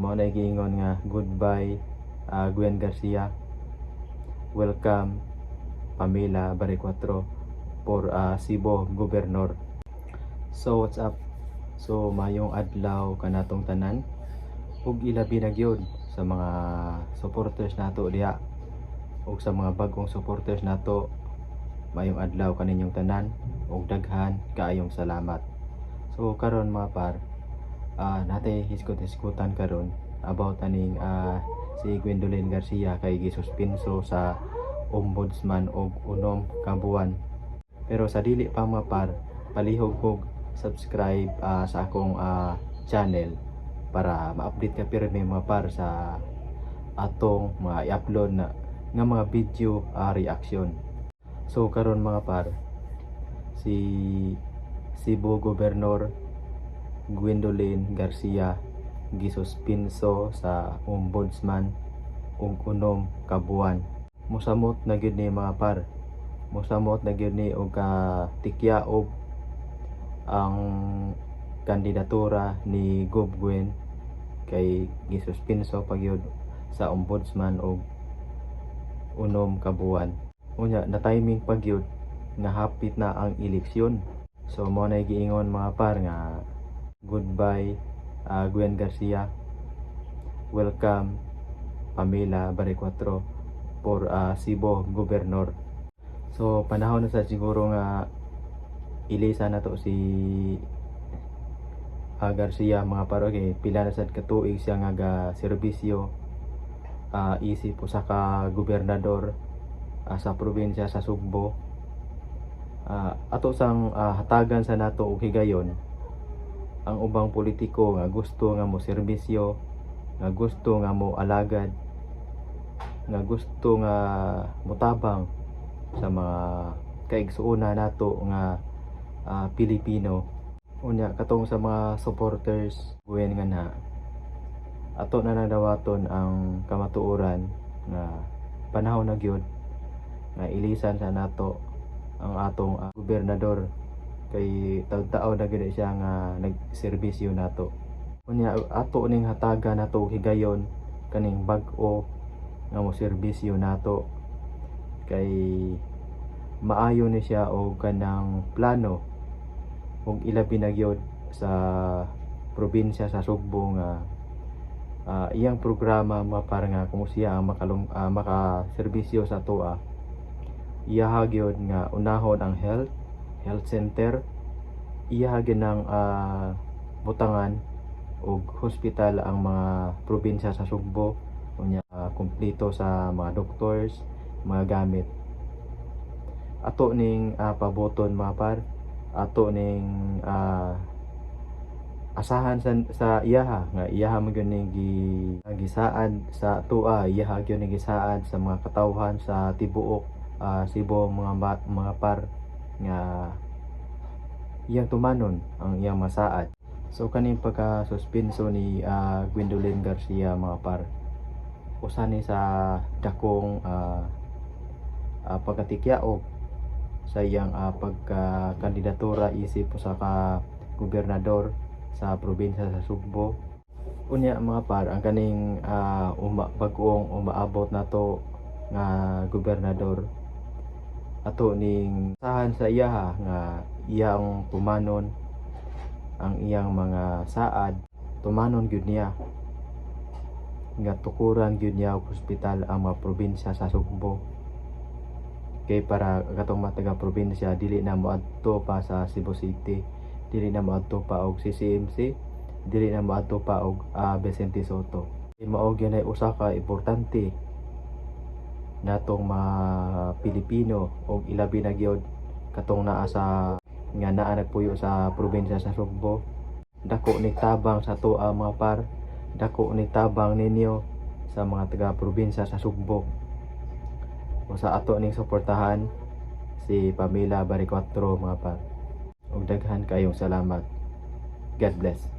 mao na giingon nga goodbye Gwen Garcia, welcome Pamela Baricuatro for Cebu Governor. So what's up? So mayong adlaw kanatong tanan ug ilabi na gyud sa mga supporters nato diha ug sa mga bagong supporters nato. Mayong adlaw kaninyong tanan ug daghan kaayong salamat. So karon mga par, natay hiskot-hiskotan karon about aning si Gwendolyn Garcia kay gisuspenso sa ombudsman og 6 ka buwan. Pero sa dili pa mga par, palihog kog subscribe sa akong channel para ma-update ka pirmi mga par sa atong mga i-upload na nga mga video reaction. So karon mga par, si Cebu Governor Gwendolyn Garcia gisuspenso sa ombudsman og 6 ka buwan. Mosamot na gyud ni mga par, mosamot na gyud ni og tikyaob ang kandidatura ni Gov Gwen kay gisuspenso pa gyud sa ombudsman og 6 ka buwan. Unya na timing pa gyud nga hapit na ang eleksyon. So mo na giingon mga par nga goodbye Gwen Garcia, welcome Pamela Baricuatro for Cebu Governor. So panahon na sa siguro nga ilisa na to si Garcia mga par. Okay, pila na sad ka tuig siya nga ga serbisyo isip usa ka gobernador sa probinsya sa Sugbo. Ato sang hatagan sa nato og higayon ang ubang politiko nga gusto nga mo serbisyo, nga gusto nga mo alagad, nga gusto nga mutabang sa mga kaigsuuna nato nga Pilipino. Unya katong sa mga supporters buhen nga na ato na nadawaton ang kamatuoran nga panahon na gyud nga ilisan sa nato ang atong gobernador kay taw-taw na gyud siya nga nagserbisyo nato. Unya ato ning hataga nato higayon kaning bag-o nga mo serbisyo nato kay maayo ni siya og kanang plano ug ilabi na gyud sa probinsya sa Sugbo nga iyang programa para nga kung siya ang makaserbisyo sa toa. Iyaha gyud nga unahon ang health center, iyaha gyud ng butangan og hospital ang mga probinsya sa Sugbo. Unya kumpleto sa mga doctors, mga gamit. Ato ning paboton mga par, ato ning asahan sa iyaha nga iyaha mo gyud ning gisaad sa tua, iyaha gyud ning gisaad sa mga katawhan sa tibuok Cebu mga par nga iyang tumanon ang iyang masaad. So kaning pagka-suspenso ni Gwendolyn Garcia mga par, usa ni sa dakong pagkatikyaog sa iyang pagkakandidatura isip sa ka gobernador sa probinsya sa Sugbo. Unya mga par, ang kaning bag-ong umaabot nato nga gobernador, ato ning sahan sa iyaha nga iyang tumanon ang iyang mga saad, tumanon gyud niya nga tukuran gyud niya og hospital ang mga probinsya sa Sugbo. Kay para katong mga taga probinsya dili na moadto pa sa Cebu City, dili na moadto pa og CCMC, dili na moadto pa og Vicente Soto. Mao gyud ay usa ka importante natong mga Pilipino og ilabi na gyud katong naa sa nga naa nagpuyo sa probinsya sa Sugbo. Dako ni tabang sa toa mga par, dako ni tabang ninyo sa mga taga probinsya sa Sugbo. Usa ato ning suportahan si Pamela Baricuatro mga par. Og daghan kayong salamat. God bless.